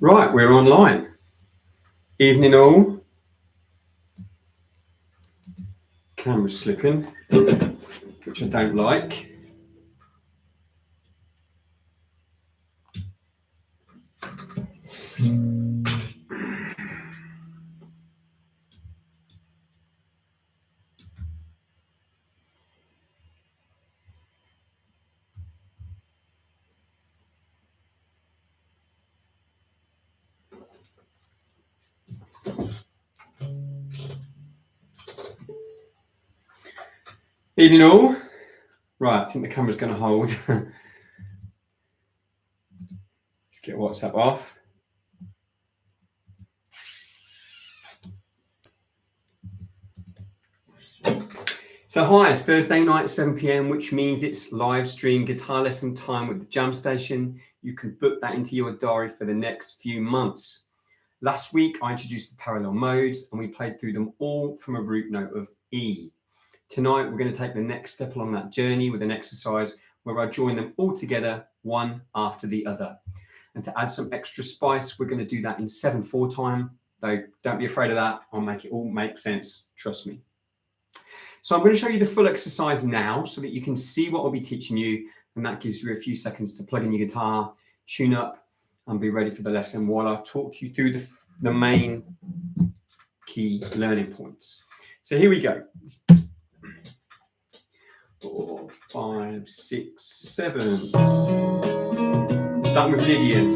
Right, we're online. Evening all. Camera's slipping, which I don't like. Evening all. Right, I think the camera's going to hold. Let's get WhatsApp off. So hi, it's Thursday night, 7 p.m, which means it's live stream guitar lesson time with the Jam Station. You can book that into your diary for the next few months. Last week, I introduced the parallel modes and we played through them all from a root note of E. Tonight, we're going to take the next step along that journey with an exercise where I join them all together, one after the other. And to add some extra spice, we're going to do that in 7/4 time. Though don't be afraid of that. I'll make it all make sense. Trust me. So I'm going to show you the full exercise now so that you can see what I'll be teaching you. And that gives you a few seconds to plug in your guitar, tune up, and be ready for the lesson while I talk you through the main key learning points. So here we go. 4, 5, 6, 7. Starting with Lydian.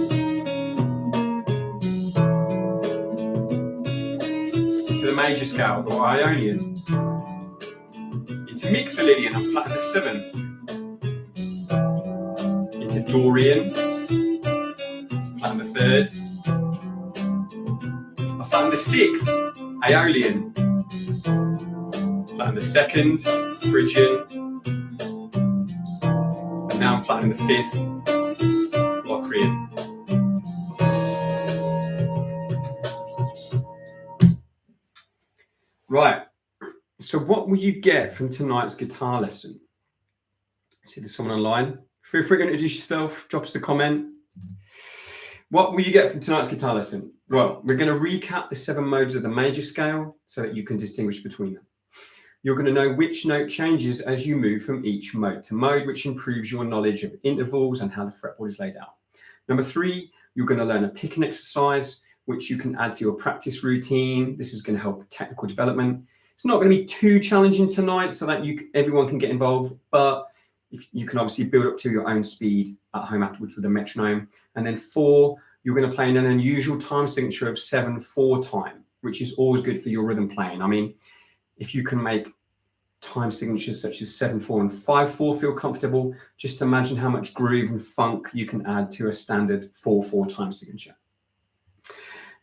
Into the major scale, or Ionian. Into Mixolydian, I flatten the 7th. Into Dorian, flatten the 3rd. I flatten the 6th, Aeolian. Flatten the 2nd, Phrygian. And now I'm flattening the 5th, Locrian. Right. So what will you get from tonight's guitar lesson? See there's someone online. Feel free to introduce yourself, drop us a comment. What will you get from tonight's guitar lesson? Well, we're going to recap the 7 modes of the major scale so that you can distinguish between them. You're going to know which note changes as you move from each mode to mode, which improves your knowledge of intervals and how the fretboard is laid out. Number 3, you're going to learn a picking exercise, which you can add to your practice routine. This is going to help with technical development. It's not going to be too challenging tonight so that everyone can get involved, but if you can obviously build up to your own speed at home afterwards with a metronome. And then 4, you're going to play in an unusual time signature of 7/4 time, which is always good for your rhythm playing. I mean, if you can make time signatures such as 7/4 and 5/4 feel comfortable, just imagine how much groove and funk you can add to a standard 4/4 time signature.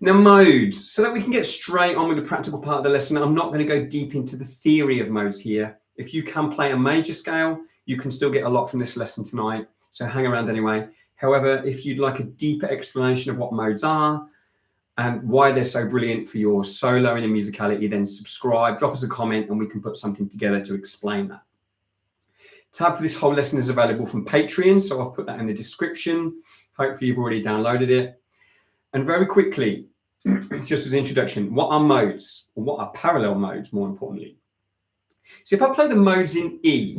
Now, modes, so that we can get straight on with the practical part of the lesson. I'm not going to go deep into the theory of modes here. If you can play a major scale, you can still get a lot from this lesson tonight, so hang around anyway. However, if you'd like a deeper explanation of what modes are and why they're so brilliant for your soloing and musicality, then subscribe, drop us a comment, and we can put something together to explain that. Tab for this whole lesson is available from Patreon, so I've put that in the description. Hopefully you've already downloaded it. And very quickly, just as an introduction, what are modes? Or what are parallel modes, more importantly? So if I play the modes in E,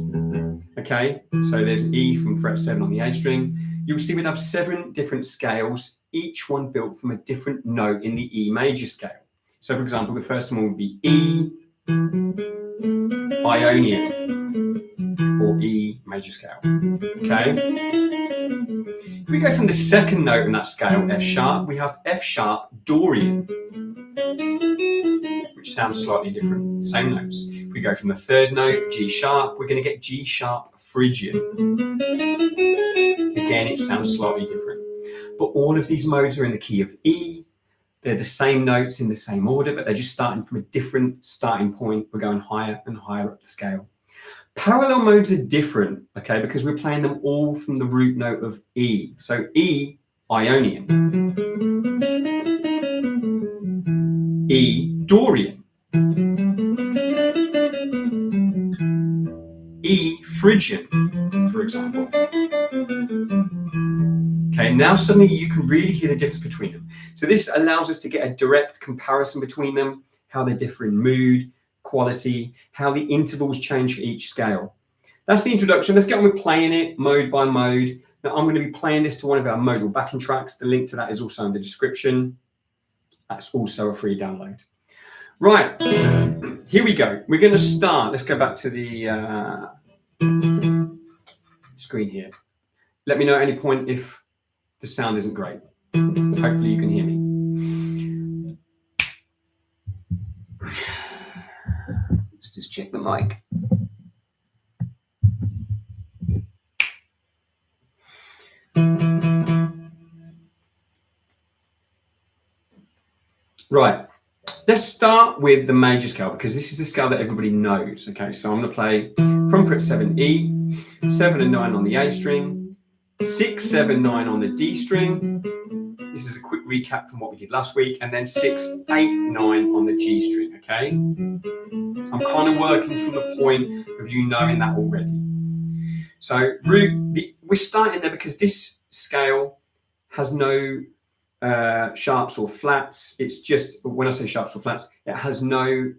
okay, so there's E from fret 7 on the A string, you'll see we'd have 7 different scales, each one built from a different note in the E major scale. So for example, the first one would be E, Ionian, or E major scale. Okay. If we go from the second note in that scale, F sharp, we have F sharp Dorian, which sounds slightly different. Same notes. If we go from the third note, G sharp, we're going to get G sharp Phrygian. Again, it sounds slightly different. But all of these modes are in the key of E. They're the same notes in the same order, but they're just starting from a different starting point. We're going higher and higher up the scale. Parallel modes are different, okay, because we're playing them all from the root note of E. So E, Ionian. E, Dorian. E, Phrygian, for example. Okay, now suddenly you can really hear the difference between them. So this allows us to get a direct comparison between them, how they differ in mood, quality, how the intervals change for each scale. That's the introduction. Let's get on with playing it mode by mode. Now I'm going to be playing this to one of our modal backing tracks. The link to that is also in the description. That's also a free download. Right, here we go. We're going to start. Let's go back to the screen here. Let me know at any point if the sound isn't great. Hopefully you can hear me. Let's just check the mic. Right, let's start with the major scale because this is the scale that everybody knows. Okay, so I'm going to play from fret 7 E, 7 and 9 on the A string, 6, 7, 9 on the D string. This is a quick recap from what we did last week, and then 6, 8, 9 on the G string. Okay, I'm kind of working from the point of you knowing that already. So we're starting there because this scale has no sharps or flats. It's just, when I say sharps or flats, it has no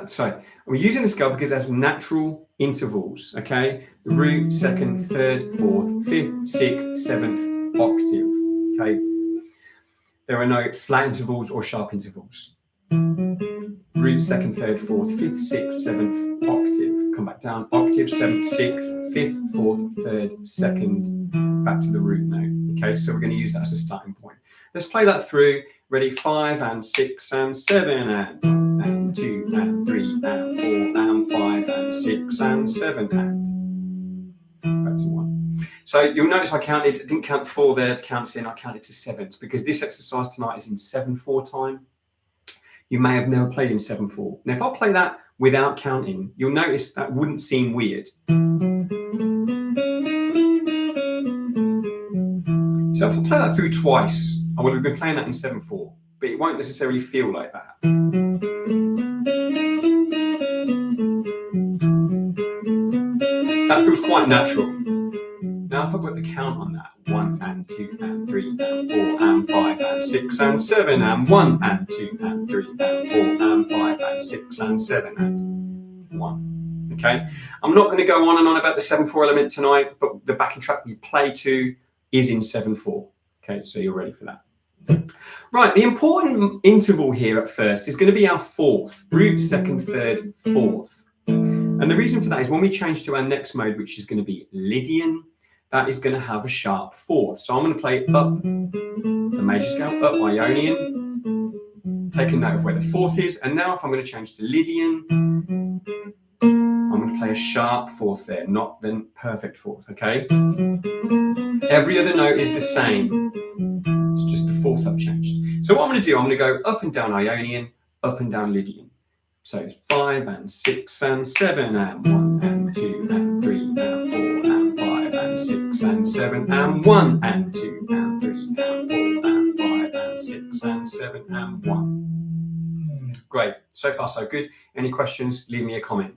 sorry, we're using the scale because it has natural intervals. Okay, the root, second, third, fourth, fifth, sixth, seventh octave. Okay, there are no flat intervals or sharp intervals. Root, second, third, fourth, fifth, sixth, seventh octave. Come back down, octave, seventh, sixth, fifth, fourth, third, second, back to the root note. Okay, so we're going to use that as a starting point. Let's play that through. Ready? 5 and 6 and 7 and 2 and 3 and 4 and 5 and 6 and 7 and back to 1. So you'll notice I didn't count 4 there to count in. I counted to 7s because this exercise tonight is in 7/4 time. You may have never played in 7/4. Now, if I play that without counting, you'll notice that wouldn't seem weird. So if I play that through twice, I would have been playing that in 7/4, but it won't necessarily feel like that. That feels quite natural. Now, if I put the count on that, 1 and 2 and 3 and 4 and 5 and 6 and 7 and 1 and 2 and 3 and 4 and 5 and 6 and 7 and 1. Okay, I'm not going to go on and on about the 7/4 element tonight, but the backing track we play to is in 7/4. Okay, so you're ready for that. Right, the important interval here at first is going to be our fourth, root, second, third, fourth. And the reason for that is when we change to our next mode, which is going to be Lydian, that is going to have a sharp fourth. So I'm going to play up the major scale, up Ionian, take a note of where the fourth is. And now if I'm going to change to Lydian, I'm going to play a sharp fourth there, not the perfect fourth, okay? Every other note is the same. It's just the fourth I've changed. So what I'm going to do, I'm going to go up and down Ionian, up and down Lydian. So 5 and 6 and 7 and 1 and 2 and 3 and 4 and 5 and 6 and 7 and 1 and 2 and 3 and 4 and 5 and 6 and 7 and 1. Great. So far, so good. Any questions? Leave me a comment.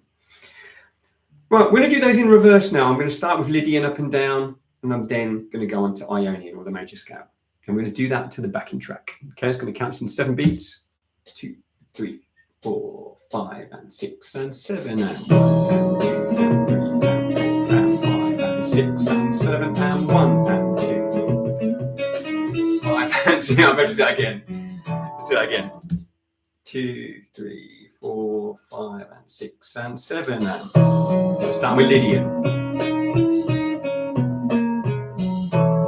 Right, we're going to do those in reverse now. I'm going to start with Lydian up and down, and I'm then going to go on to Ionian or the major scale. And we're going to do that to the backing track. Okay, it's going to count us in 7 beats. 2, 3, 4, 5 and 6 and 7 and 1 and 2 and 3 and 4 and 5 and 6 and 7 and 1 and 2. 5 and 2. I'm going to do that again. Let's do that again. 2, 3, 4, 5, and 6, and 7. So start with Lydian.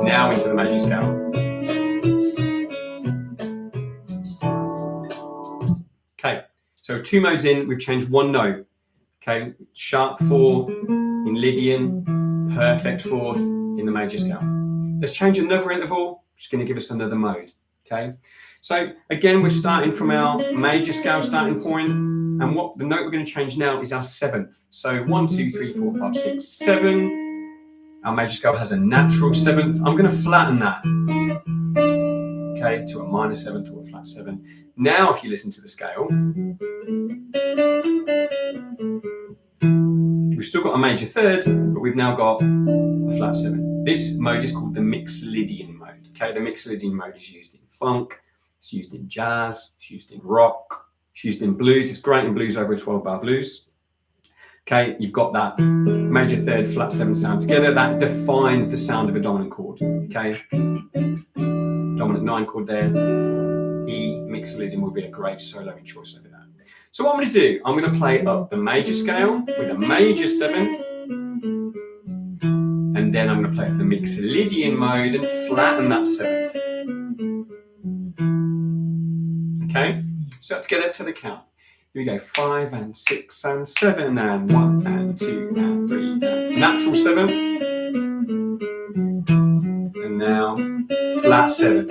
Now into the major scale. Okay, so 2 modes in, we've changed 1 note. Okay, sharp 4 in Lydian, perfect 4th in the major scale. Let's change another interval, which is going to give us another mode. Okay, so again, we're starting from our major scale starting point, and what the note we're going to change now is our 7th. So 1, 2, 3, 4, 5, 6, 7. Our major scale has a natural 7th. I'm going to flatten that, okay, to a minor 7th or a flat 7. Now, if you listen to the scale, we've still got a major 3rd, but we've now got a flat 7. This mode is called the mixed Lydian mode. Okay, the mixed Lydian mode is used in funk, it's used in jazz, it's used in rock, it's used in blues. It's great in blues over a 12-bar blues. Okay, you've got that major 3rd, flat 7 sound together. That defines the sound of a dominant chord. Okay, dominant 9 chord there. E mixed Lydian would be a great soloing choice over that. So what I'm going to do, I'm going to play up the major scale with a major 7th, and then I'm going to play up the mixed Lydian mode and flatten that 7th. Okay, so let's get it to the count. Here we go, 5 and 6 and 7 and 1 and 2 and 3 and natural 7th, and now flat 7.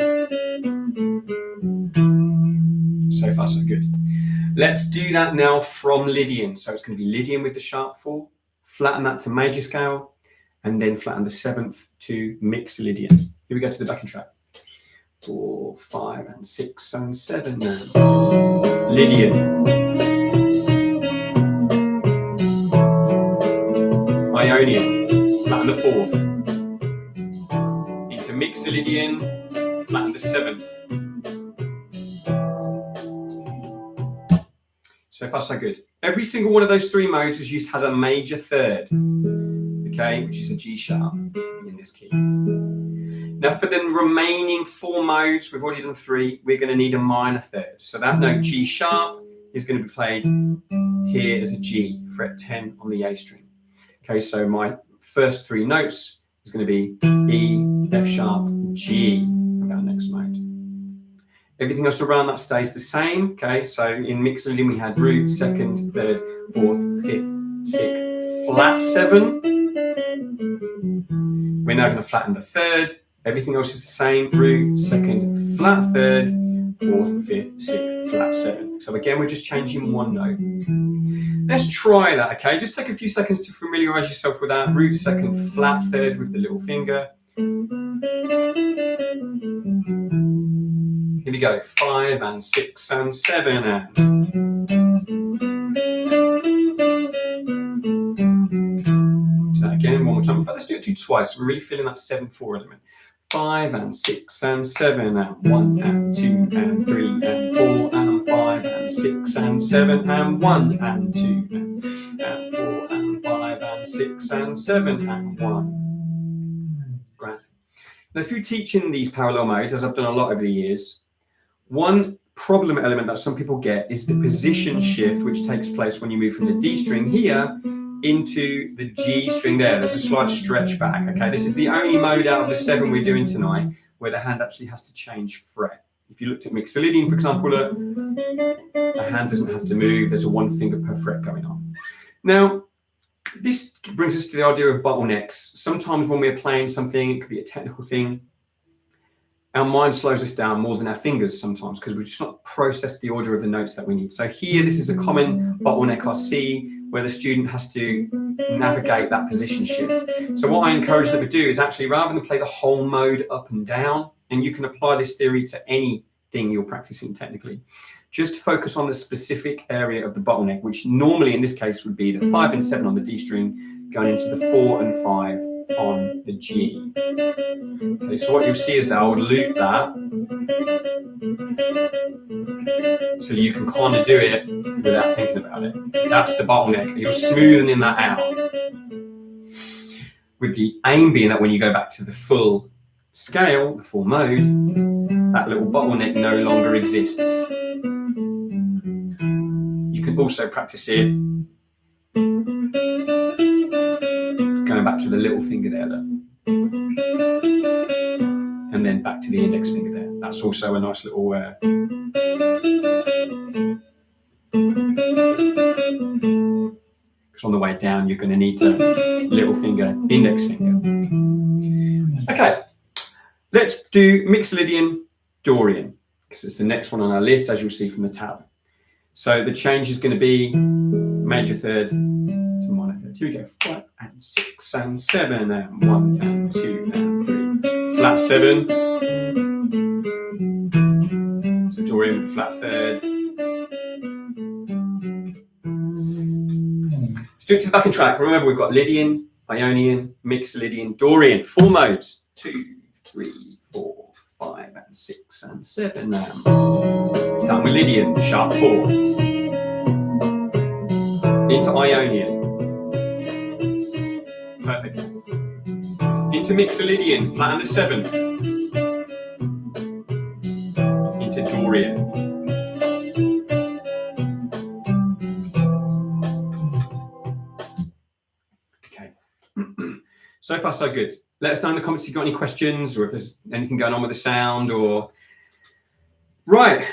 So far so good. Let's do that now from Lydian. So it's going to be Lydian with the sharp 4, flatten that to major scale, and then flatten the 7th to mixed Lydian. Here we go to the backing track. 4, 5 and 6 and 7 and Lydian. Ionian, flatten the 4th. Into mixed Lydian, flatten the 7th. So far, so good. Every single one of those 3 modes has a major 3rd, okay, which is a G sharp in this key. Now, for the remaining 4 modes, we've already done 3, we're going to need a minor 3rd. So that note G sharp is going to be played here as a G, fret 10 on the A string. Okay, so my first 3 notes is going to be E, F sharp, G of our next mode. Everything else around that stays the same. Okay, so in mixed Lydian we had root, 2nd, 3rd, 4th, 5th, 6th, flat 7. We're now going to flatten the 3rd. Everything else is the same. Root, 2nd, flat 3rd, 4th, 5th, 6th, flat 7. So again, we're just changing 1 note. Let's try that. Okay, just take a few seconds to familiarise yourself with that. Root, 2nd, flat 3rd with the little finger. Here we go, 5 and 6 and 7 and. So again, one more time. In fact, let's do it twice. We're really feeling that 7/4 element. 5 and 6 and 7 and 1 and 2 and 3 and 4 and 5 and 6 and 7 and 1 and 2 and 4 and 5 and 6 and 7 and 1. Great. Now, through teaching these parallel modes, as I've done a lot over the years, one problem element that some people get is the position shift, which takes place when you move from the D string here into the G string there. There's a slight stretch back. Okay, this is the only mode out of the 7 we're doing tonight where the hand actually has to change fret. If you looked at mixed Lydian, for example, the hand doesn't have to move. There's a 1 finger per fret going on. Now, this brings us to the idea of bottlenecks. Sometimes when we're playing something, it could be a technical thing, our mind slows us down more than our fingers sometimes because we've just not processed the order of the notes that we need. So here, this is a common bottleneck I see where the student has to navigate that position shift. So what I encourage them to do is actually, rather than play the whole mode up and down, and you can apply this theory to anything you're practicing technically, just focus on the specific area of the bottleneck, which normally in this case would be the 5 and 7 on the D string going into the 4 and 5 on the G. Okay, so what you'll see is that I would loop that so you can kind of do it without thinking about it. That's the bottleneck. You're smoothing that out. With the aim being that when you go back to the full scale, the full mode, that little bottleneck no longer exists. can also practice it going back to the little finger there, look. And then back to the index finger there. That's also a nice little because on the way down you're going to need to little finger, index finger. Okay, let's do Mixolydian, Dorian, because it's the next one on our list, as you'll see from the tab. So the change is going to be major third to minor third. Here we go, 5 and 6 and 7 and 1 and 2 and 3. Flat 7. So Dorian with flat third. Let's do it to the backing track. Remember, we've got Lydian, Ionian, Mixolydian, Dorian. 4 modes. 2, 3, 4, 5 and 6 and 7 now. Start with Lydian, sharp 4. Into Ionian. Perfect. Into Mixolydian, flat on the 7th. Into Dorian. Okay. So far, so good. Let us know in the comments if you've got any questions or if there's anything going on with the sound or... Right.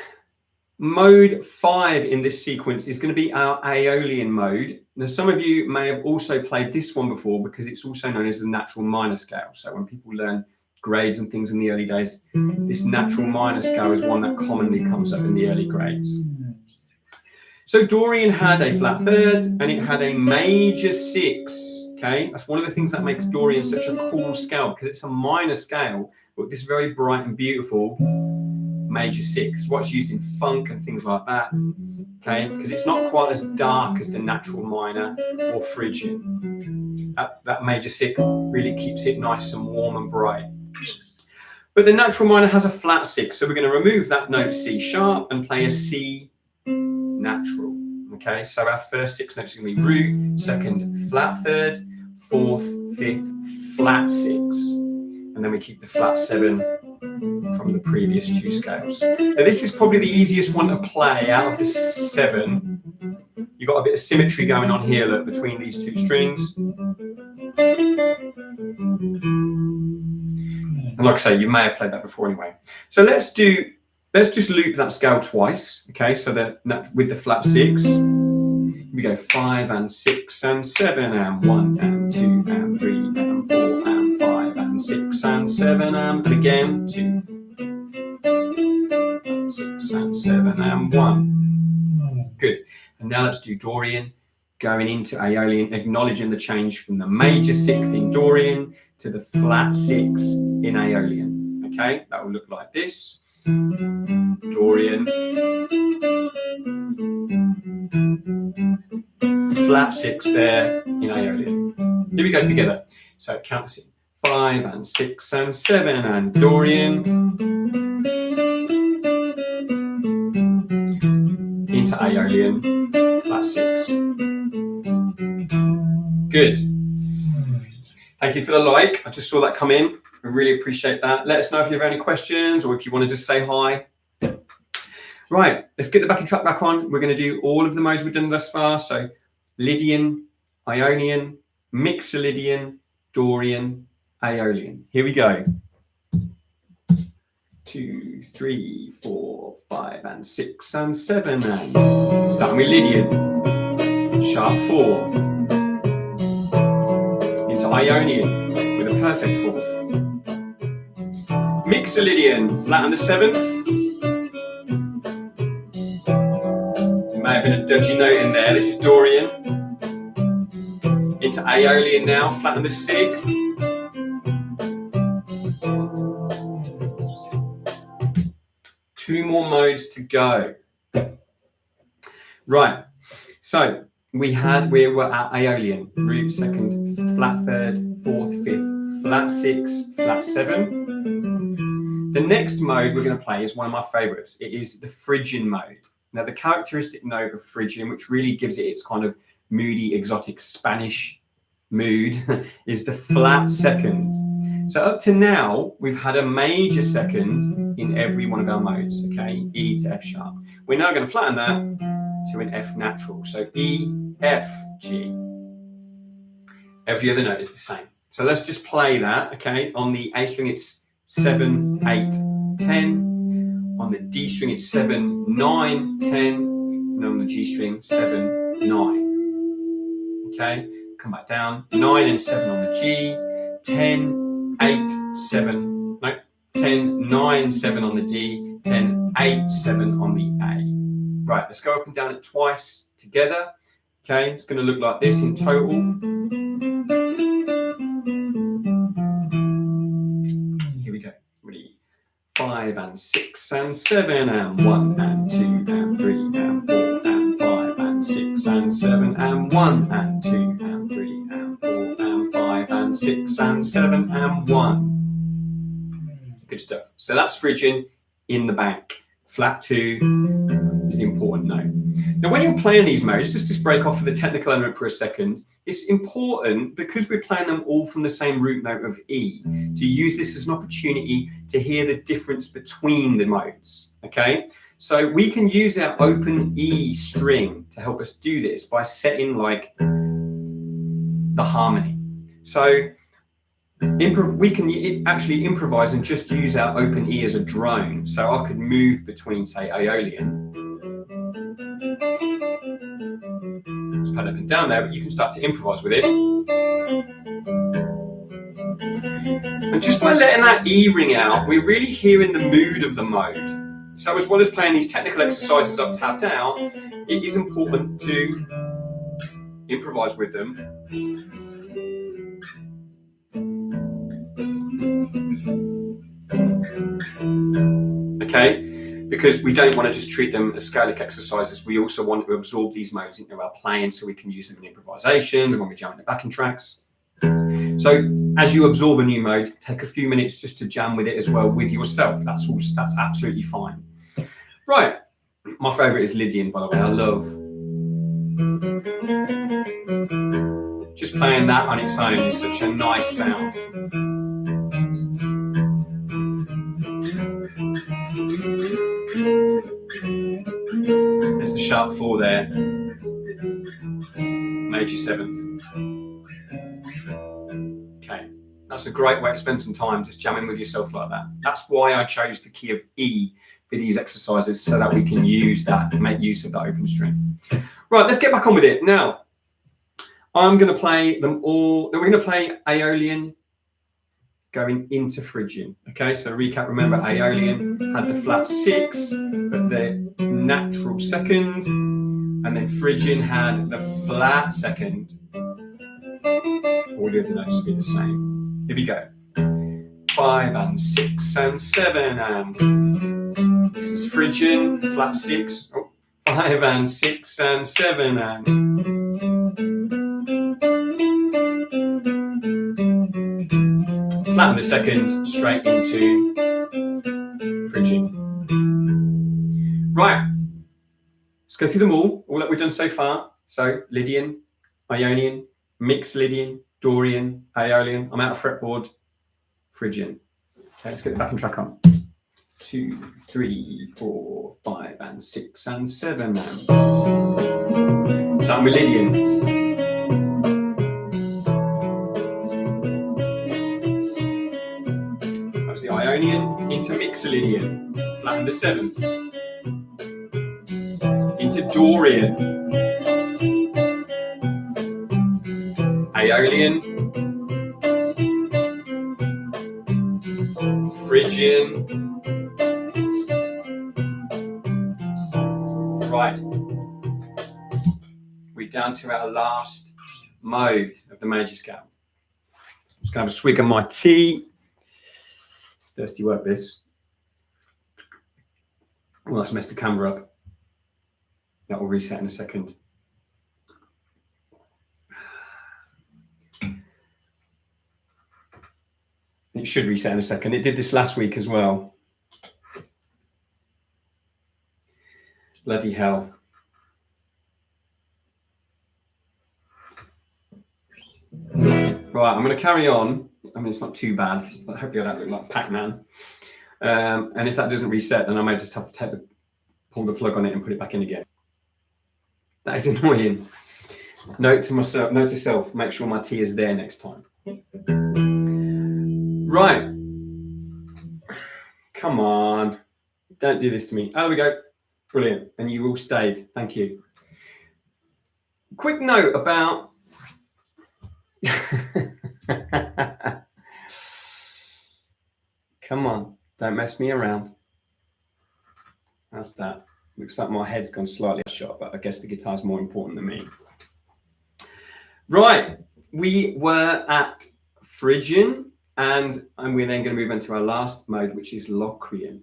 Mode 5 in this sequence is going to be our Aeolian mode. Now, some of you may have also played this one before because it's also known as the natural minor scale. So when people learn grades and things in the early days, this natural minor scale is one that commonly comes up in the early grades. So Dorian had a flat third and it had a major 6. Okay, that's one of the things that makes Dorian such a cool scale because it's a minor scale, but this very bright and beautiful major 6. What's used in funk and things like that. Okay, because it's not quite as dark as the natural minor or Phrygian. That major 6 really keeps it nice and warm and bright. But the natural minor has a flat 6, so we're going to remove that note C sharp and play a C natural. Okay, so our first 6 notes are going to be root, second flat third, fourth, fifth, flat 6. And then we keep the flat 7 from the previous 2 scales. Now this is probably the easiest one to play out of the 7. You've got a bit of symmetry going on here, look, between these 2 strings. And like I say, you may have played that before anyway. So let's just loop that scale twice. Okay, so that with the flat 6. We go 5 and 6 and 7 and 1 and 2 and 3 and 4 and 5 and 6 and 7 and again 2 and 6 and 7 and 1. Good. And now let's do Dorian, going into Aeolian, acknowledging the change from the major 6th in Dorian to the flat 6 in Aeolian. Okay, that will look like this. Dorian, flat 6 there in Aeolian. Here we go together. So count us in. 5 and 6 and 7 and Dorian. Into Aeolian, flat 6. Good. Thank you for the like. I just saw that come in. I really appreciate that. Let us know if you have any questions or if you want to just say hi. Right, let's get the backing track back on. We're going to do all of the modes we've done thus far. So Lydian, Ionian, Mixolydian, Dorian, Aeolian. Here we go. 2, 3, 4, 5 and 6 and 7 and starting with Lydian. Sharp 4. Into Ionian with a perfect 4th. Mixolydian, flat on the 7th. There may have been a dodgy note in there. This is Dorian. Into Aeolian now, flat on the 6th. Two more modes to go. Right, so we were at Aeolian, root 2nd, flat 3rd, 4th, 5th, flat 6, flat 7. The next mode we're going to play is one of my favourites. It is the Phrygian mode. Now, the characteristic note of Phrygian, which really gives it its kind of moody, exotic Spanish mood, is the flat 2nd. So up to now, we've had a major 2nd in every one of our modes, okay? E to F sharp. We're now going to flatten that to an F natural. So E, F, G. Every other note is the same. So let's just play that, okay? On the A string, it's 7, 8, 10. On the D string, it's 7, 9, 10. And on the G string, 7, 9. Okay? Come back down. 9 and 7 on the G. 10, 8, 7. No, 10, 9, 7 on the D. 10, 8, 7 on the A. Right, let's go up and down it twice together. Okay, it's going to look like this in total. Here we go. Ready? 5 and 6 and 7 and 1 and 2 and 3 and 4 and 5 and 6 and 7 and 1 and 2 and 3 and 4 and 5 and 6 and 7 and 1. Good stuff. So that's Phrygian in the bank. Flat 2 is the important note. Now, when you're playing these modes, just to break off of the technical element for a second, it's important, because we're playing them all from the same root note of E, to use this as an opportunity to hear the difference between the modes, okay? So we can use our open E string to help us do this by setting like the harmony. So we can actually improvise and just use our open E as a drone. So I could move between, say, Aeolian. Just pad up and down there, but you can start to improvise with it. And just by letting that E ring out, we're really hearing the mood of the mode. So as well as playing these technical exercises up, tap, down, it is important to improvise with them. Okay, because we don't want to just treat them as scalic exercises. We also want to absorb these modes into our playing so we can use them in improvisations and when we jam in the backing tracks. So as you absorb a new mode, take a few minutes just to jam with it as well with yourself. That's absolutely fine. Right, my favourite is Lydian, by the way. I love just playing that on its own is such a nice sound. There's the sharp 4 there, major 7th. Okay, that's a great way to spend some time just jamming with yourself like that. That's why I chose the key of E for these exercises, so that we can use that, make use of that open string. Right, let's get back on with it. Now, I'm going to play them all. We're going to play Aeolian going into Phrygian. Okay, so recap, remember Aeolian had the flat 6, but the natural second, and then Phrygian had the flat second. All the other notes will be the same. Here we go. 5 and 6 and 7 and this is Phrygian, flat 6. Oh, 5 and 6 and 7 and flat in the second, straight into Phrygian. Right, let's go through them all that we've done so far. So Lydian, Ionian, mixed Lydian, Dorian, Aeolian. I'm out of fretboard. Phrygian. Okay, let's get the backing track on. 2, 3, 4, 5 and 6 and 7 and starting with Lydian. That was the Ionian into Mixolydian, flat in the 7th. Into Dorian. Aeolian. Phrygian. Right, we're down to our last mode of the major scale. I'm just going to have a swig of my tea. It's thirsty work, this. Oh, let's mess the camera up. That will reset in a second. It should reset in a second. It did this last week as well. Bloody hell. Right, I'm going to carry on. I mean, it's not too bad, but hopefully I don't look like Pac-Man. And if that doesn't reset, then I may just have to pull the plug on it and put it back in again. That is annoying. Note to self, make sure my T is there next time. Right. Come on. Don't do this to me. Oh, there we go. Brilliant. And you all stayed. Thank you. Quick note about... Come on. Don't mess me around. How's that? Looks like my head's gone slightly shot, but I guess the guitar's more important than me. Right. We were at Phrygian, and we're then going to move on to our last mode, which is Locrian.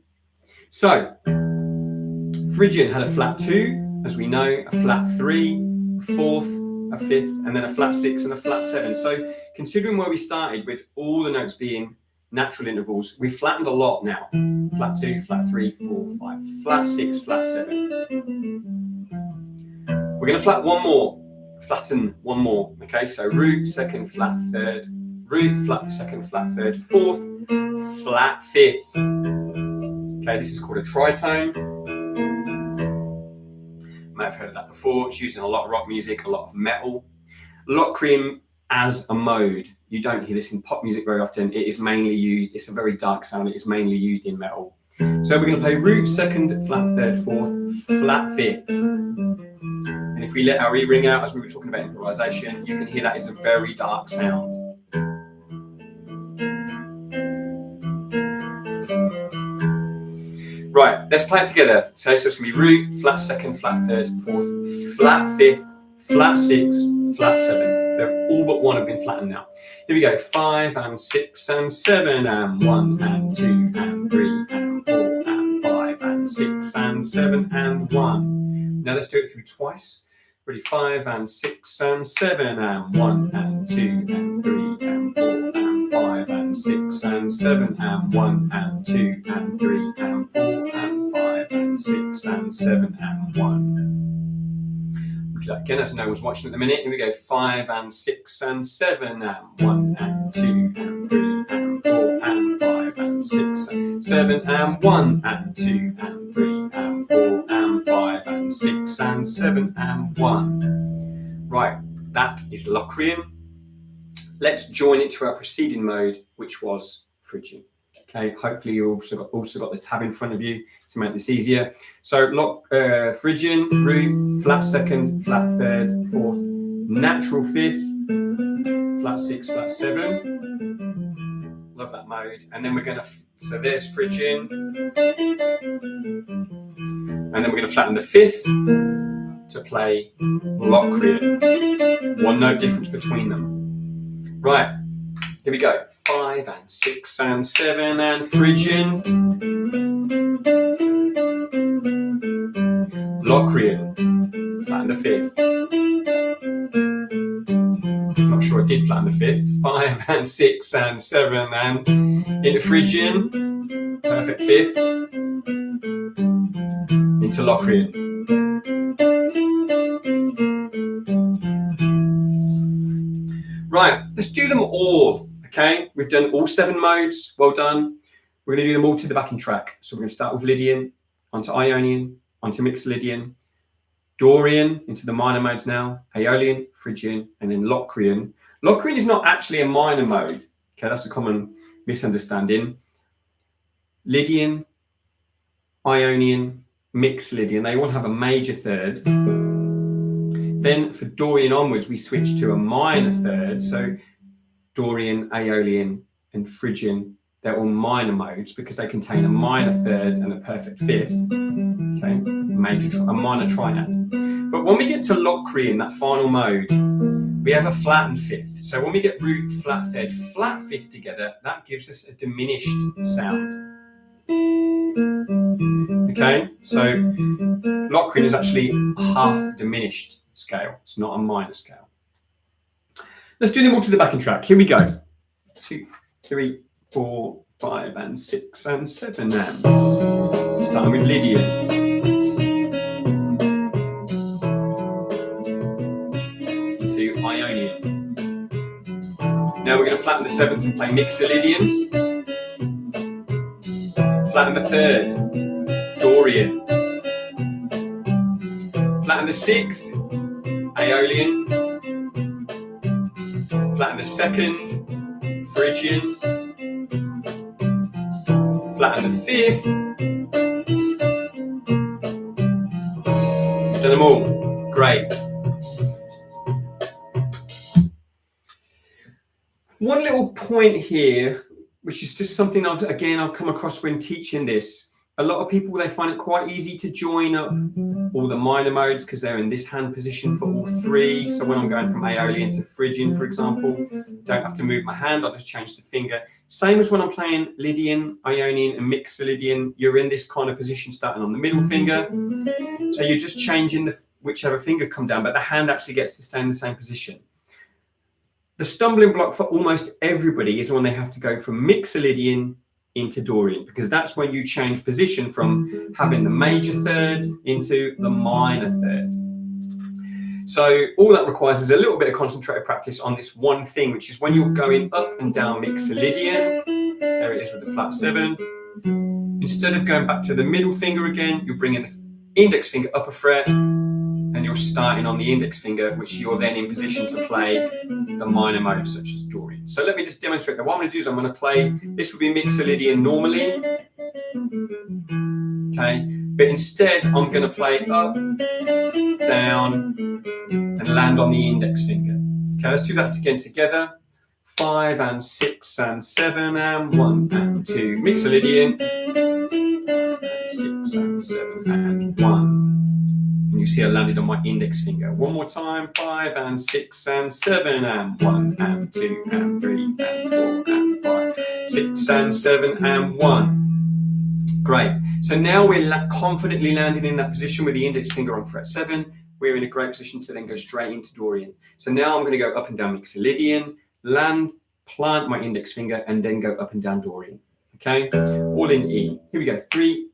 So, Phrygian had a flat 2, as we know, a flat 3, a 4th, a 5th, and then a flat 6 and a flat 7. So, considering where we started with all the notes being natural intervals, we flattened a lot now. Flat 2, flat 3, 4, 5, flat 6, flat 7. We're going to flatten one more. Okay, so root, 2nd, flat 3rd, root, flat 2nd, flat 3rd, 4th, flat 5th. Okay, this is called a tritone. May have heard of that before. It's used in a lot of rock music, a lot of metal. Locrian as a mode. You don't hear this in pop music very often. It is mainly used, it's a very dark sound, it is mainly used in metal. So we're going to play root, 2nd, flat 3rd, 4th, flat 5th. And if we let our E ring out, as we were talking about improvisation, you can hear that is a very dark sound. Right, let's play it together. So it's going to be root, flat 2nd, flat 3rd, 4th, flat 5th, flat 6, flat 7. They're all but one have been flattened now. Here we go. 5 and 6 and 7 and 1 and 2 and 3 and 4 and 5 and 6 and 7 and 1. Now let's do it through twice. Ready? 5 and 6 and 7 and 1 and 2 and 3 and 4 and 5 and 6 and 7 and 1 and 2 and 3 and 4 and 5 and 6 and 7 and 1. That again, as no one's watching at the minute. Here we go. 5 and 6 and 7 and 1 and 2 and 3 and 4 and 5 and 6 and 7 and 1 and 2 and 3 and 4 and 5 and 6 and 7 and 1. Right, that is Locrian. Let's join it to our preceding mode, which was Phrygian. Okay, hopefully you also got the tab in front of you to make this easier. So Phrygian, root, flat 2nd, flat 3rd, 4th, natural 5th, flat 6, flat 7. Love that mode. And then we're going to, so there's Phrygian. And then we're going to flatten the 5th to play Locrian. One note difference between them. Right. Here we go. 5 and 6 and 7 and Phrygian. Locrian. Flatten the 5th. Not sure I did flatten the 5th. 5 and 6 and 7 and into Phrygian. Perfect 5th. Into Locrian. Right, let's do them all. Okay, we've done all 7 modes. Well done. We're going to do them all to the backing track. So we're going to start with Lydian, onto Ionian, onto Mixed Lydian, Dorian into the minor modes now, Aeolian, Phrygian, and then Locrian. Locrian is not actually a minor mode. Okay, that's a common misunderstanding. Lydian, Ionian, Mixed Lydian, they all have a major third. Then for Dorian onwards, we switch to a minor third. So Dorian, Aeolian, and Phrygian, they're all minor modes because they contain a minor third and a perfect 5th. Okay, a minor triad. But when we get to Locrian, that final mode, we have a flattened 5th. So when we get root, flat 3rd, flat 5th together, that gives us a diminished sound. Okay, so Locrian is actually a half diminished scale. It's not a minor scale. Let's do them all to the backing track. Here we go. 2, 3, 4, 5, and 6, and 7. And starting with Lydian. Into Ionian. Now we're going to flatten the 7th and play Mixolydian. Flatten the 3rd, Dorian. Flatten the 6th, Aeolian, flatten the second, Phrygian, flatten the fifth. Done them all. Great. One little point here, which is just something I've come across when teaching this. A lot of people, they find it quite easy to join up all the minor modes because they're in this hand position for all three. So when I'm going from Aeolian to Phrygian, for example, don't have to move my hand, I'll just change the finger. Same as when I'm playing Lydian, Ionian and Mixolydian, you're in this kind of position starting on the middle finger. So you're just changing whichever finger come down, but the hand actually gets to stay in the same position. The stumbling block for almost everybody is when they have to go from Mixolydian into Dorian, because that's when you change position from having the major third into the minor third. So all that requires is a little bit of concentrated practice on this one thing, which is when you're going up and down Mixolydian, there it is with the flat 7, instead of going back to the middle finger again, you're bringing the index finger up a fret, and you're starting on the index finger, which you're then in position to play the minor modes such as Dorian. So let me just demonstrate that. What I'm going to do is I'm going to play, this would be Mixolydian normally, okay, but instead I'm going to play up, down, and land on the index finger. Okay, let's do that again together. 5 and 6 and 7 and 1 and 2. Mixolydian. 6 and 7 and 1. And you see I landed on my index finger. One more time. 5 and 6 and 7 and 1 and 2 and 3 and 4 and 5. 6 and 7 and 1. Great. So now we're confidently landing in that position with the index finger on fret 7. We're in a great position to then go straight into Dorian. So now I'm going to go up and down Mixolydian, land, plant my index finger, and then go up and down Dorian. Okay, all in E. Here we go. 3,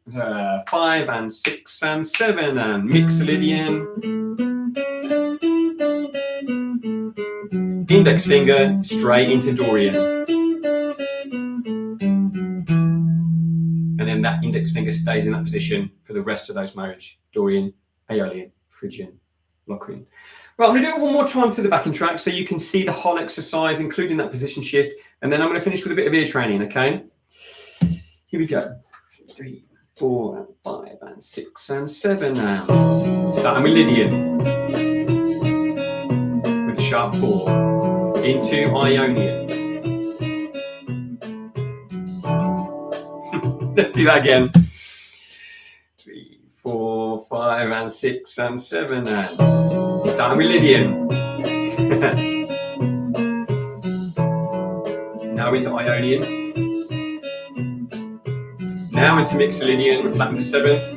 5 and 6 and 7 and Mixolydian. Index finger straight into Dorian. And then that index finger stays in that position for the rest of those modes. Dorian, Aeolian, Phrygian, Locrian. Right, I'm going to do it one more time to the backing track so you can see the whole exercise, including that position shift. And then I'm going to finish with a bit of ear training, okay? Here we go. 3, 4, and 5, and 6, and 7 now. Starting with Lydian. With a sharp 4. Into Ionian. Let's do that again. 3, 4, 5, and 6, and 7 and starting with Lydian. Now into Ionian. Now into Mixolydian, we flatten the 7th.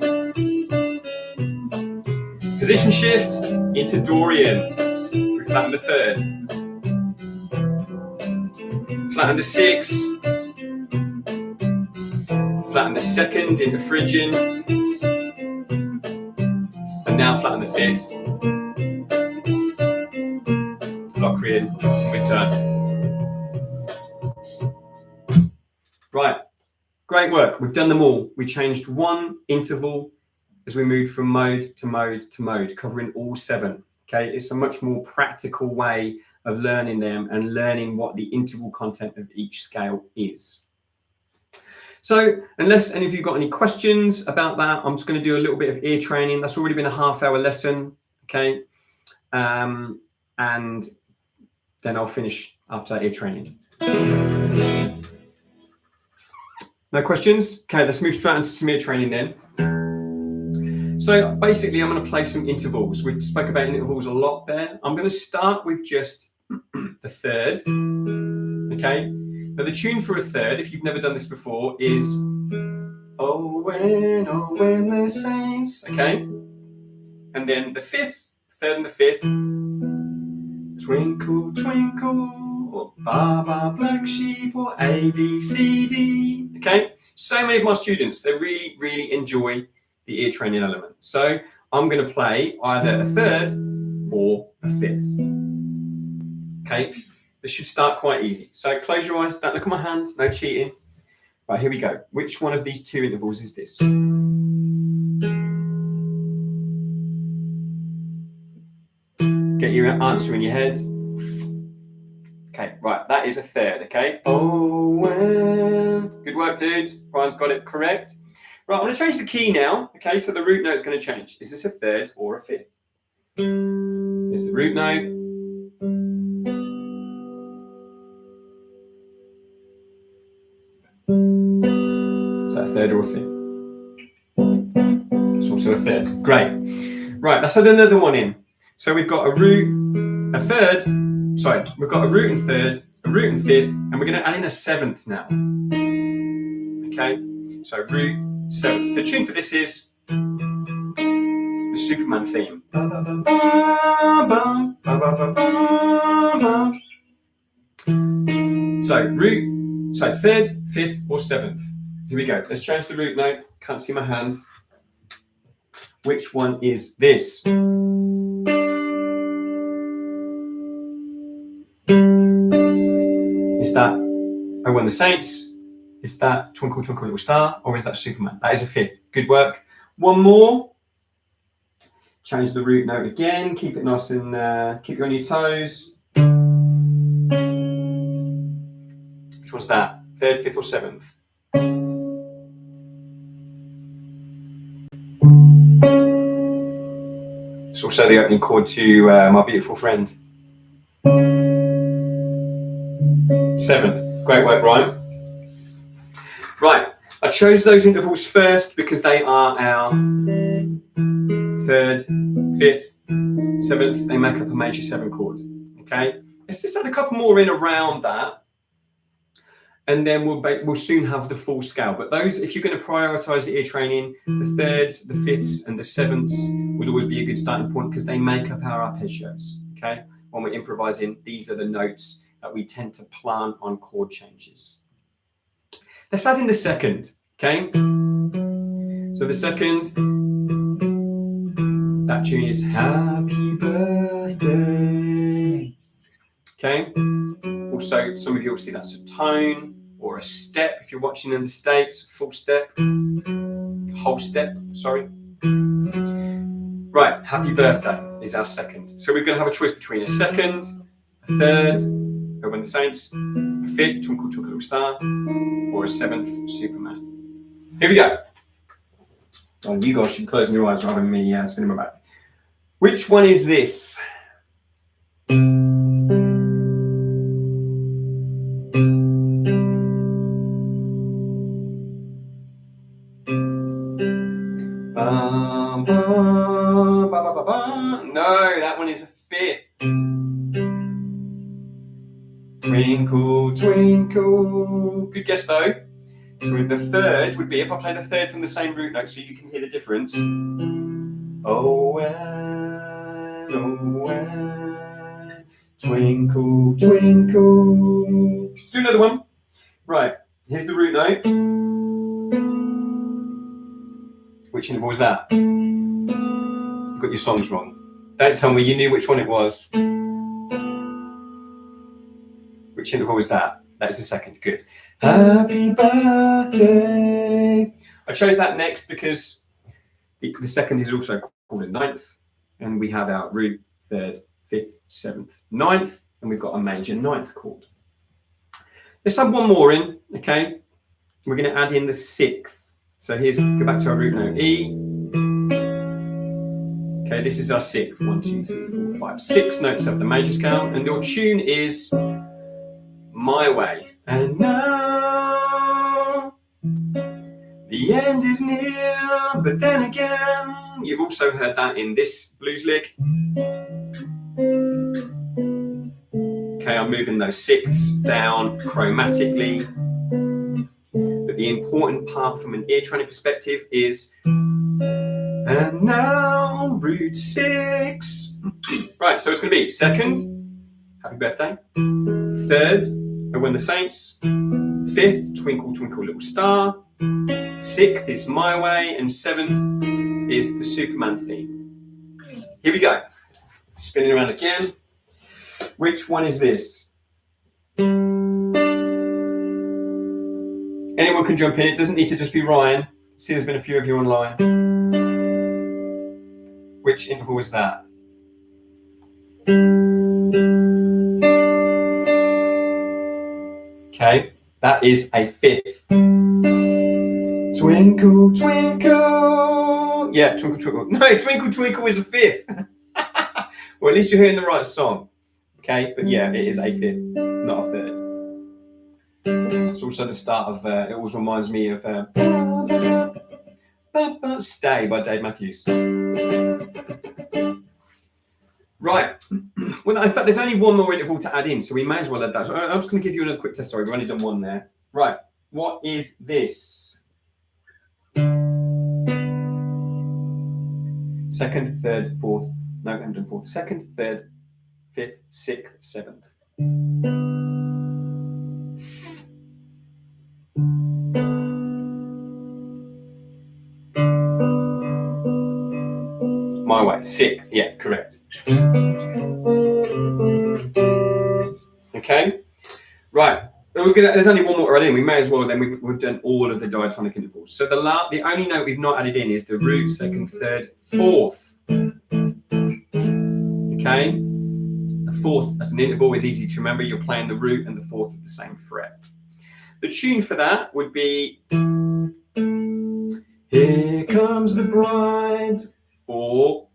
Position shift into Dorian, we flatten the 3rd. Flatten the 6th. Flatten the 2nd into Phrygian. And now flatten the 5th. Locrian, return. Right. Great work. We've done them all. We changed one interval as we moved from mode to mode to mode, covering all 7. Okay, it's a much more practical way of learning them and learning what the interval content of each scale is. So unless any of you got any questions about that, I'm just going to do a little bit of ear training. That's already been a half-hour lesson. Okay, and then I'll finish after ear training. No questions? Okay, let's move straight into some ear training then. So basically, I'm going to play some intervals. We spoke about intervals a lot there. I'm going to start with just the 3rd. Okay. Now the tune for a 3rd, if you've never done this before, is oh when the saints. Okay. And then the 5th, 3rd and the 5th. Twinkle, twinkle, or Baba Black Sheep, or A, B, C, D. Okay, so many of my students, they really, really enjoy the ear training element. So I'm going to play either a 3rd or a 5th. Okay, this should start quite easy. So close your eyes, don't look at my hand, no cheating. Right, here we go. Which one of these 2 intervals is this? your answer in your head. Okay, right, that is a third, okay? Oh, good work, dudes. Brian's got it correct. Right, I'm going to change the key now, okay? So the root note's going to change. Is this a third or a fifth? Here's the root note. Is that a third or a fifth? It's also a third. Great. Right, let's add another one in. So we've got a root, a third, sorry, we've got a root and third, a root and fifth, and we're going to add in a seventh now. Okay, so root, seventh. The tune for this is the Superman theme. So root, so third, fifth, or seventh. Here we go. Let's change the root note. Can't see my hand. Which one is this? Is that Oh When the Saints? Is that Twinkle Twinkle Little Star? Or is that Superman? That is a fifth. Good work. One more. Change the root note again. Keep it nice and keep you on your toes. Which one's that? Third, fifth, or seventh? It's also the opening chord to My Beautiful Friend. Seventh. Great work, Ryan. Right, I chose those intervals first because they are our third, fifth, seventh. They make up a major seven chord. Okay, let's just add a couple more in around that, and then we'll soon have the full scale. But those, if you're going to prioritise the ear training, the thirds, the fifths, and the sevenths would always be a good starting point because they make up our arpeggios. Okay, when we're improvising, these are the notes that we tend to plant on chord changes. Let's add in the second, okay? So the second, that tune is Happy Birthday, okay? Also, some of you will see that's a tone or a step if you're watching in the States, full step, whole step, sorry. Right, Happy Birthday is our second. So we're going to have a choice between a second, a third, Oh When the Saints, a fifth, Twinkle Twinkle Little Star, or a seventh, Superman. Here we go. Oh, you guys should be closing your eyes rather than me spinning my back. Which one is this? No, that one is a fifth. Twinkle, twinkle. Good guess though. So the third would be, if I play the third from the same root note so you can hear the difference. Oh when, twinkle, twinkle. Let's do another one. Right, here's the root note. Which interval was that? You've got your songs wrong. Don't tell me you knew which one it was. Which interval was that? That is the second. Good. Happy birthday. I chose that next because the second is also called a ninth, and we have our root, third, fifth, seventh, ninth, and we've got a major ninth chord. Let's add one more in, okay? We're going to add in the sixth. So here's, go back to our root note, E. Okay, this is our sixth. 1, 2, 3, 4, 5, 6 notes of the major scale, and your tune is My Way. And now the end is near, but then again, you've also heard that in this blues lick. Okay, I'm moving those sixths down chromatically. But the important part from an ear training perspective is, and now root 6. Right, so it's going to be second, Happy Birthday, third, Oh When the Saints, fifth, Twinkle Twinkle Little Star, sixth is My Way, and seventh is the Superman theme. Here we go. Spinning around again. Which one is this? Anyone can jump in. It doesn't need to just be Ryan. See, there's been a few of you online. Which interval is that? Okay, that is a fifth. Twinkle, twinkle. Yeah, twinkle, twinkle. No, twinkle, twinkle is a fifth. Well, at least you're hearing the right song. Okay, but yeah, it is a fifth, not a third. It's also the start of, it always reminds me of Stay by Dave Matthews. Right. Well, in fact, there's only one more interval to add in, so we may as well add that. So I'm just going to give you another quick test story. We've only done one there. Right. What is this? Second, third, fourth. No, I haven't done fourth. Second, third, fifth, sixth, seventh. My way. Sixth. Yeah, correct. Okay. Right. There's only one more to add in. We may as well then. We've done all of the diatonic intervals. So the only note we've not added in is the root, second, third, fourth. Okay. The fourth as an interval is easy to remember. You're playing the root and the fourth at the same fret. The tune for that would be Here Comes the Bride, or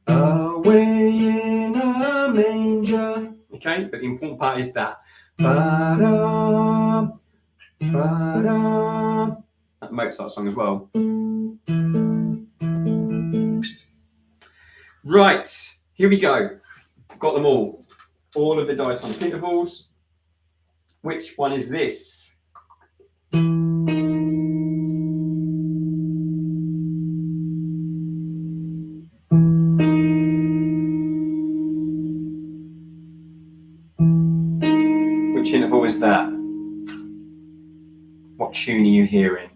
Away in a Manger. Okay, but the important part is that. Ba-da, ba-da. That Mozart song as well. Right, here we go. Got them all. All of the diatonic intervals. Which one is this? Which interval is that? What tune are you hearing?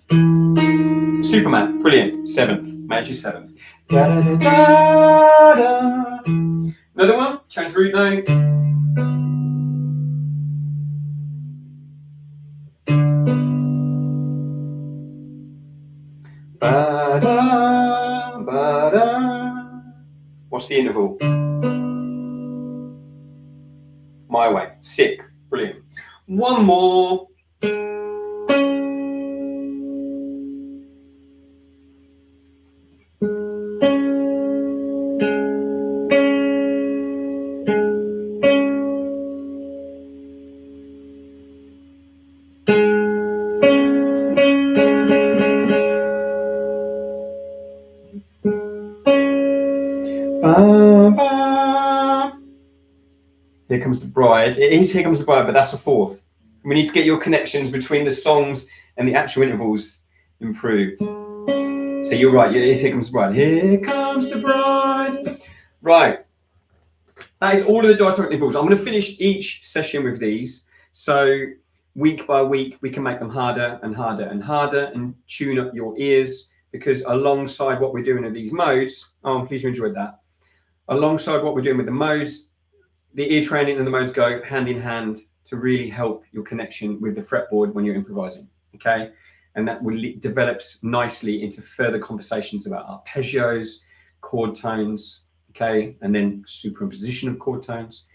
Superman, brilliant. Seventh, major seventh. Da, da, da, da, da. Another one, change root note. Ba-da, ba-da. What's the interval? My way, sixth, brilliant. One more. Here Comes the Bride. It is Here Comes the Bride, but that's a fourth. We need to get your connections between the songs and the actual intervals improved. So you're right. It is Here Comes the Bride. Here Comes the Bride. Right. That is all of the diatonic intervals. I'm going to finish each session with these. So week by week, we can make them harder and harder and harder and tune up your ears, because alongside what we're doing with these modes, I'm pleased you enjoyed that. Alongside what we're doing with the modes, the ear training and the modes go hand in hand to really help your connection with the fretboard when you're improvising, okay? And that will develops nicely into further conversations about arpeggios, chord tones, okay? And then superimposition of chord tones.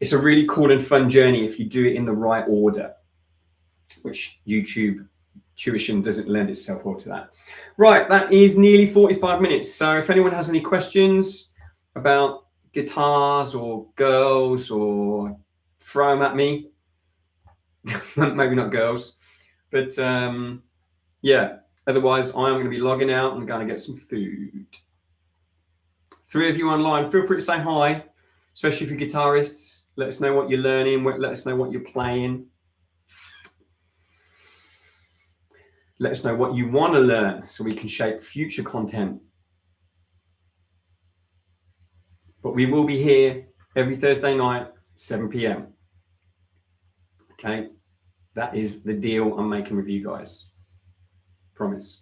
It's a really cool and fun journey if you do it in the right order, which YouTube tuition doesn't lend itself well to that. Right, that is nearly 45 minutes. So if anyone has any questions about guitars or girls, or throw them at me. Maybe not girls, but yeah, otherwise I'm going to be logging out and going to get some food. 3 of you online, feel free to say hi, especially for guitarists. Let us know what you're learning, let us know what you're playing. Let us know what you want to learn so we can shape future content. But we will be here every Thursday night, 7 p.m. Okay, that is the deal I'm making with you guys. Promise.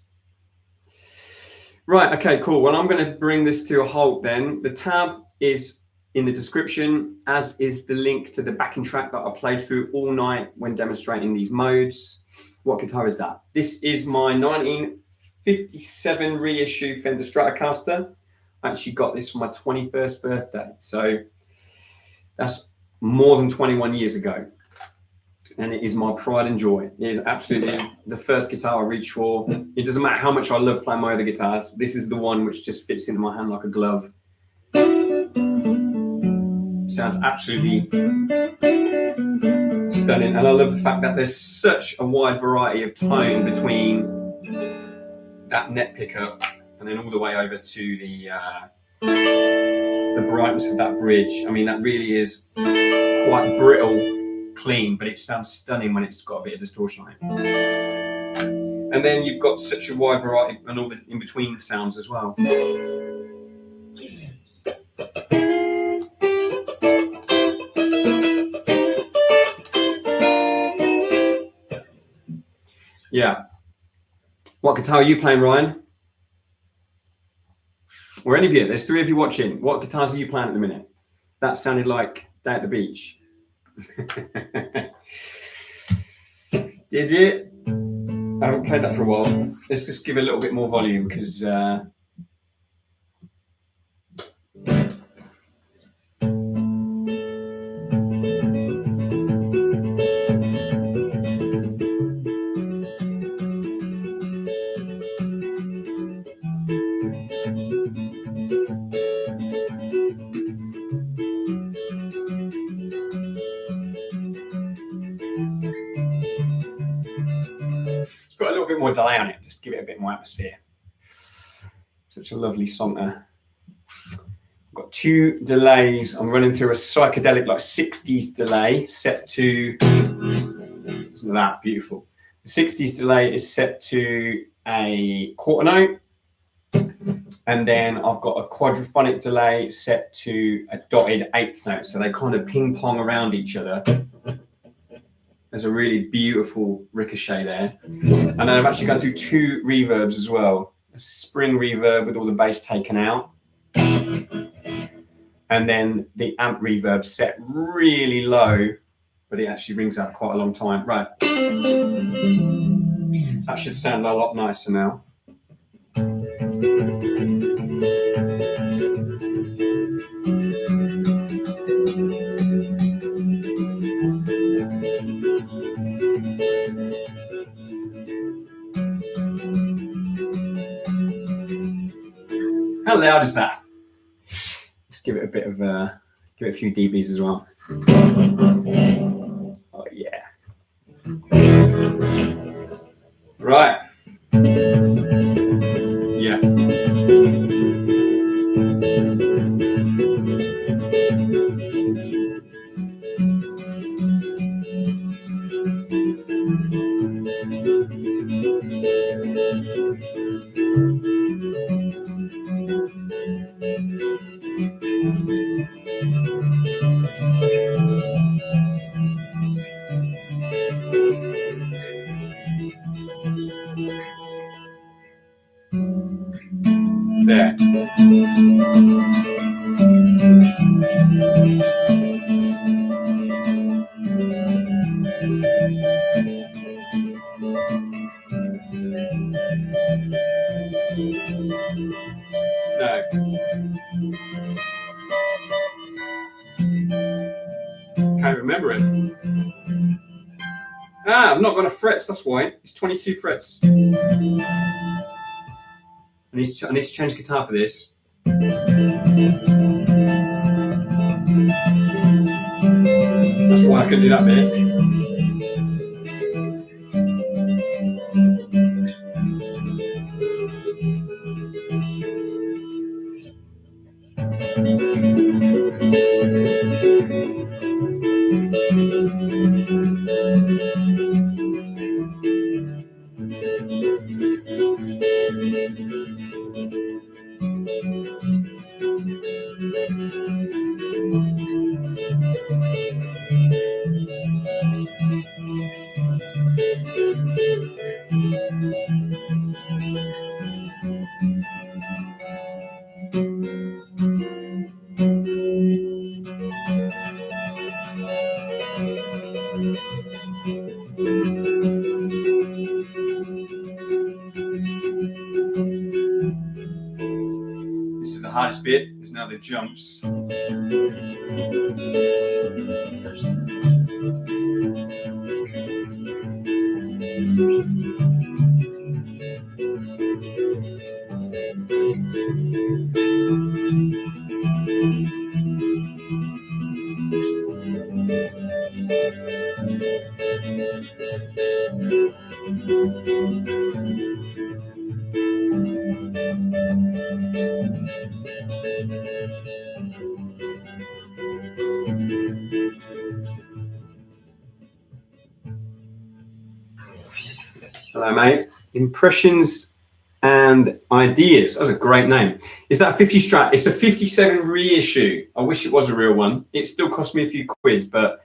Right, okay, cool. Well, I'm going to bring this to a halt then. The tab is in the description, as is the link to the backing track that I played through all night when demonstrating these modes. What guitar is that? This is my 1957 reissue Fender Stratocaster. actually got this for my 21st birthday. So that's more than 21 years ago. And it is my pride and joy. It is absolutely the first guitar I reach for. It doesn't matter how much I love playing my other guitars. This is the one which just fits into my hand like a glove. Sounds absolutely stunning. And I love the fact that there's such a wide variety of tone between that net pickup and then all the way over to the brightness of that bridge. I mean, that really is quite brittle, clean, but it sounds stunning when it's got a bit of distortion on it. And then you've got such a wide variety and all the in-between sounds as well. Yeah. What guitar are you playing, Ryan? Or any of you? There's 3 of you watching. What guitars are you playing at the minute? That sounded like Day at the Beach. Did it? I haven't played that for a while. Let's just give it a little bit more volume because it's got a little bit more delay on it. Just give it a bit more atmosphere. Such a lovely song there. I've got 2 delays. I'm running through a psychedelic, like 60s delay set to, isn't that beautiful? The 60s delay is set to a quarter note. And then I've got a quadraphonic delay set to a dotted 8th note. So they kind of ping pong around each other. There's a really beautiful ricochet there. And then I'm actually going to do 2 reverbs as well. A spring reverb with all the bass taken out. And then the amp reverb set really low, but it actually rings out quite a long time. Right. That should sound a lot nicer now. How loud is that? Let's give it a bit of give it a few dBs as well. Oh yeah. Right. Yeah. There. No. Can't remember it. Ah, I've not got a frets, that's why. It's 22 frets. I need to change guitar for this. That's why I couldn't do that bit. This is the hardest bit. There's now the jumps. Hello, mate. Impressions and Ideas. That's a great name. Is that a 50 Strat? It's a 57 reissue. I wish it was a real one. It still cost me a few quid, but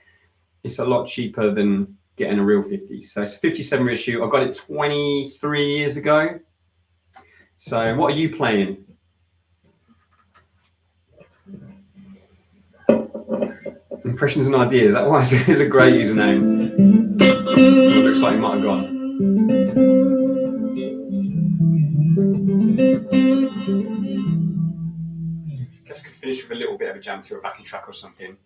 it's a lot cheaper than getting a real 50. So it's a 57 reissue. I got it 23 years ago. So what are you playing? Impressions and Ideas. That was is a great username. It looks like it might have gone. Guess I could finish with a little bit of a jam to a backing track or something.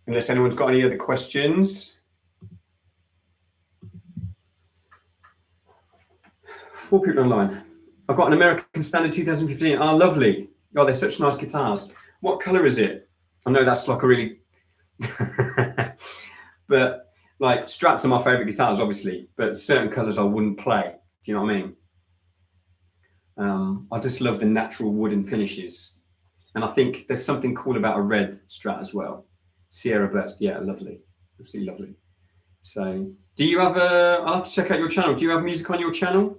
Unless anyone's got any other questions. 4 people online. I've got an American Standard 2015. Ah, lovely. Oh, they're such nice guitars. What colour is it? I know that's like a really... but like Strats are my favourite guitars, obviously, but certain colours I wouldn't play. Do you know what I mean? I just love the natural wooden finishes. And I think there's something cool about a red Strat as well. Sierra Burst, yeah, lovely. Absolutely lovely. So, do you have I'll have to check out your channel. Do you have music on your channel?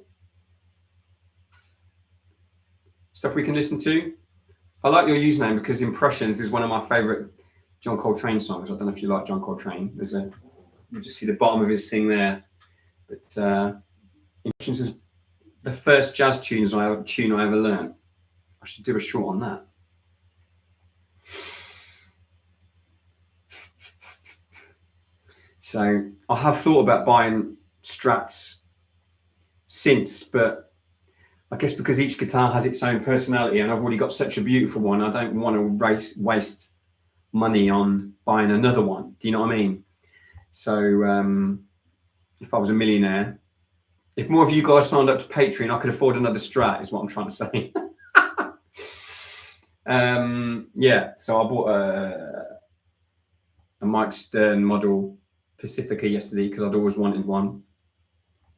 Stuff we can listen to? I like your username because Impressions is one of my favourite John Coltrane songs. I don't know if you like John Coltrane. You just see the bottom of his thing there. But Impressions is the first jazz tune I ever learned. I should do a short on that. So I have thought about buying Strats since, but I guess because each guitar has its own personality and I've already got such a beautiful one, I don't want to waste money on buying another one. Do you know what I mean? So if I was a millionaire, if more of you guys signed up to Patreon, I could afford another Strat, is what I'm trying to say. Yeah, so I bought a Mike Stern model Pacifica yesterday because I'd always wanted one.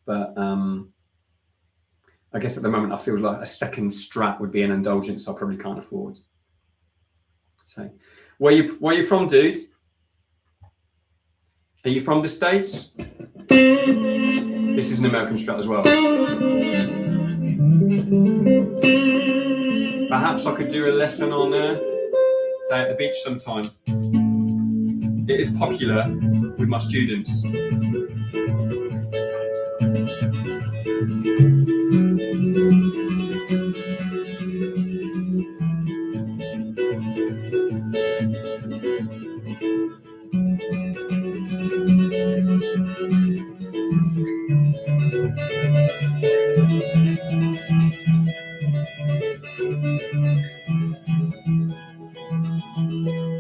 But I guess at the moment I feel like a second Strat would be an indulgence I probably can't afford. So, where you from, dude? Are you from the States? This is an American Strat as well. Perhaps I could do a lesson on Day at the Beach sometime. It is popular with my students.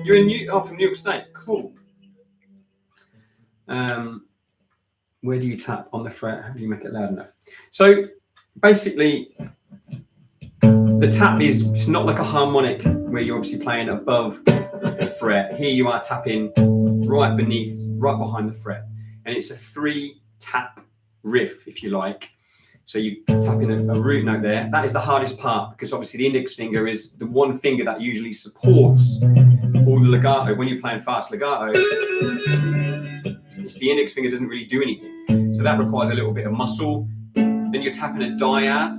You're from New York State. Cool. Where do you tap on the fret? How do you make it loud enough? So basically, the tap is it's not like a harmonic where you're obviously playing above the fret. Here you are tapping right behind the fret, and it's a 3-tap riff, if you like. So you tap in a root note there. That is the hardest part because obviously the index finger is the one finger that usually supports all the legato. When you're playing fast legato, it's the index finger doesn't really do anything. So that requires a little bit of muscle. Then you're tapping a dyad.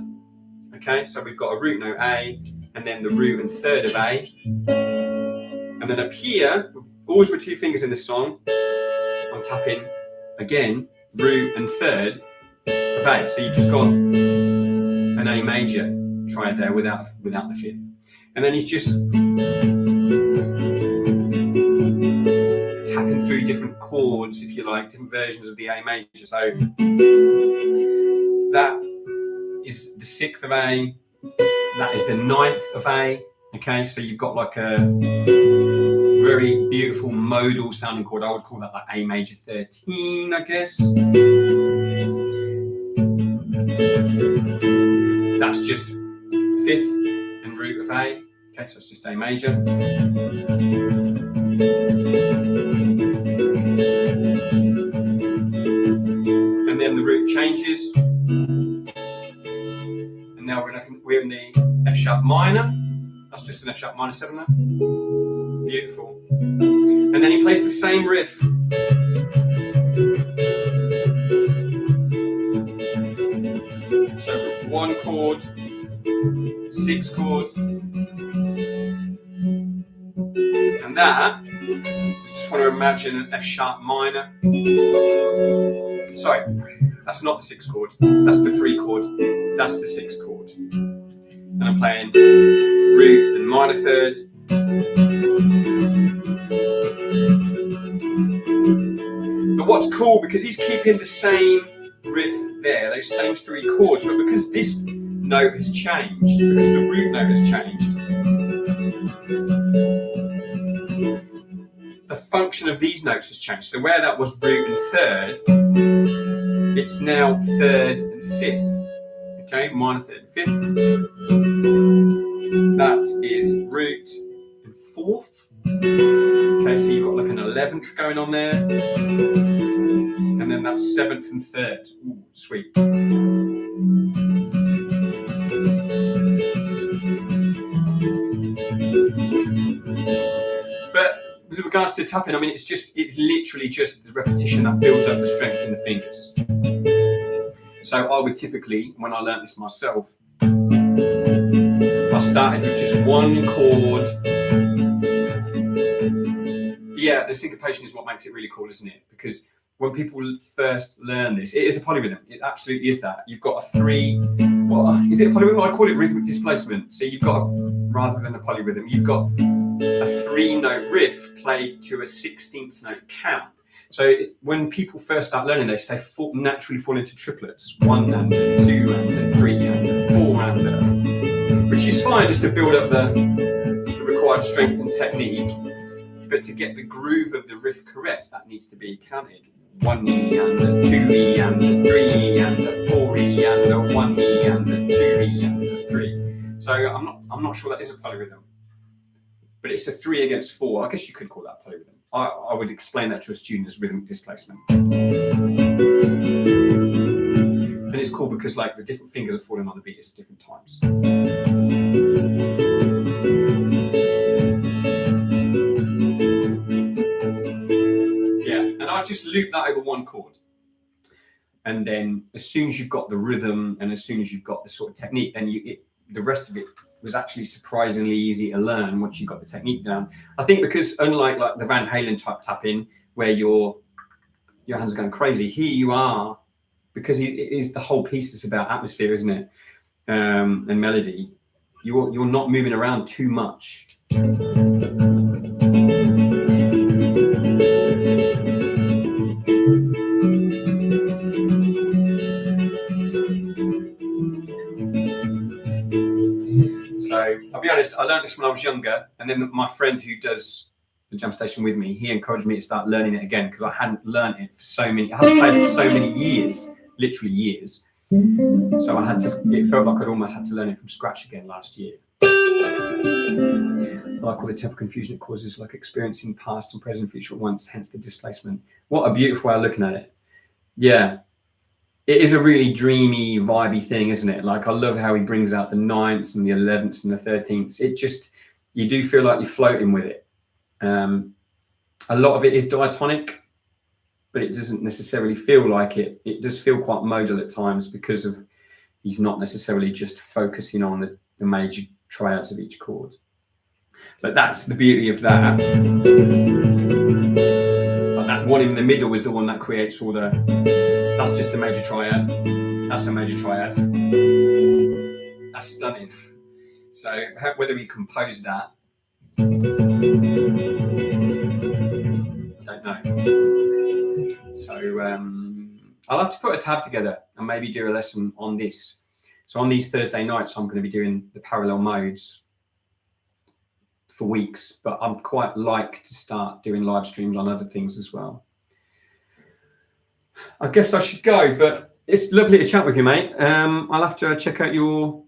Okay, so we've got a root note A, and then the root and third of A. And then up here, always with 2 fingers in this song, I'm tapping, again, root and third of A. So you've just got an A major triad there without the 5th. And then he's just tapping through different chords, if you like, different versions of the A major. So that is the 6th of A, that is the 9th of A. Okay, so you've got like a very beautiful modal sounding chord. I would call that like A major 13, I guess. That's just 5th and root of A. Okay, so it's just A major. And then the root changes. And now we're in the F sharp minor. That's just an F sharp minor 7 there. Beautiful. And then he plays the same riff. So 1 chord, 6 chords. And that, I just want to imagine an F sharp minor. Sorry, that's not the 6th chord. That's the 3 chord. That's the 6th chord. And I'm playing root and minor 3rd. But what's cool, because he's keeping the same riff there, those same 3 chords, but because this note has changed, because the root note has changed, the function of these notes has changed. So where that was root and 3rd, it's now 3rd and 5th. Okay, minor 3rd and 5th. That is root and 4th. Okay, so you've got like an 11th going on there. And then that's 7th and 3rd. Ooh, sweet. But with regards to tapping, I mean, it's literally just the repetition that builds up the strength in the fingers. So I would typically, when I learnt this myself, I started with just 1 chord. Yeah, the syncopation is what makes it really cool, isn't it? Because when people first learn this, it is a polyrhythm. It absolutely is that. You've got a 3, well, is it a polyrhythm? I call it rhythmic displacement. So you've got, rather than a polyrhythm, you've got a 3-note riff played to a 16th note count. So when people first start learning this, they naturally fall into triplets. 1 and a 2 and a 3 and a 4 and a, which is fine just to build up the required strength and technique. But to get the groove of the riff correct, that needs to be counted. 1E and a 2E and a 3E and a 4E and a 1E and a 2E and a 3. So I'm not sure that is a polyrhythm. But it's a 3 against 4. I guess you could call that polyrhythm. I would explain that to a student as rhythmic displacement. And it's cool because like the different fingers are falling on the beat at different times. And I just loop that over 1 chord. And then as soon as you've got the rhythm and as soon as you've got the sort of technique, then the rest of it was actually surprisingly easy to learn once you got the technique down. I think because unlike like the Van Halen type tapping where your hands are going crazy, here you are, because the whole piece is about atmosphere, isn't it? And melody. You're not moving around too much. So I'll be honest, I learned this when I was younger, and then my friend who does the jam station with me, he encouraged me to start learning it again because I hadn't learned it for I hadn't played it for so many years, literally years. So it felt like I'd almost had to learn it from scratch again last year. Like all the tempo confusion it causes, like experiencing past and present future at once, hence the displacement. What a beautiful way of looking at it. Yeah. It is a really dreamy, vibey thing, isn't it? Like, I love how he brings out the 9ths and the 11ths and the 13ths. It just, you do feel like you're floating with it. A lot of it is diatonic, but it doesn't necessarily feel like it. It does feel quite modal at times because of he's not necessarily just focusing on the major triads of each chord. But that's the beauty of that. Like that one in the middle is the one that creates all the... That's just a major triad. That's a major triad. That's stunning. So whether we compose that, I don't know. So I'll have to put a tab together and maybe do a lesson on this. So on these Thursday nights, I'm going to be doing the parallel modes for weeks, but I'm quite like to start doing live streams on other things as well. I guess I should go, but it's lovely to chat with you, mate. I'll have to check out your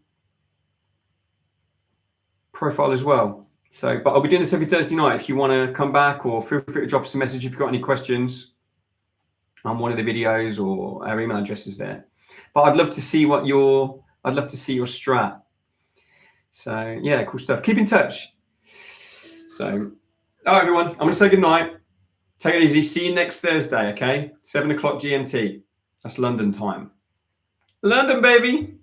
profile as well. So, but I'll be doing this every Thursday night. If you want to come back, or feel free to drop us a message if you've got any questions on one of the videos, or our email address is there. But I'd love to see your strat. So yeah, cool stuff. Keep in touch. So, all right, everyone, I'm going to say good night. Take it easy. See you next Thursday, okay? 7 o'clock GMT. That's London time. London, baby.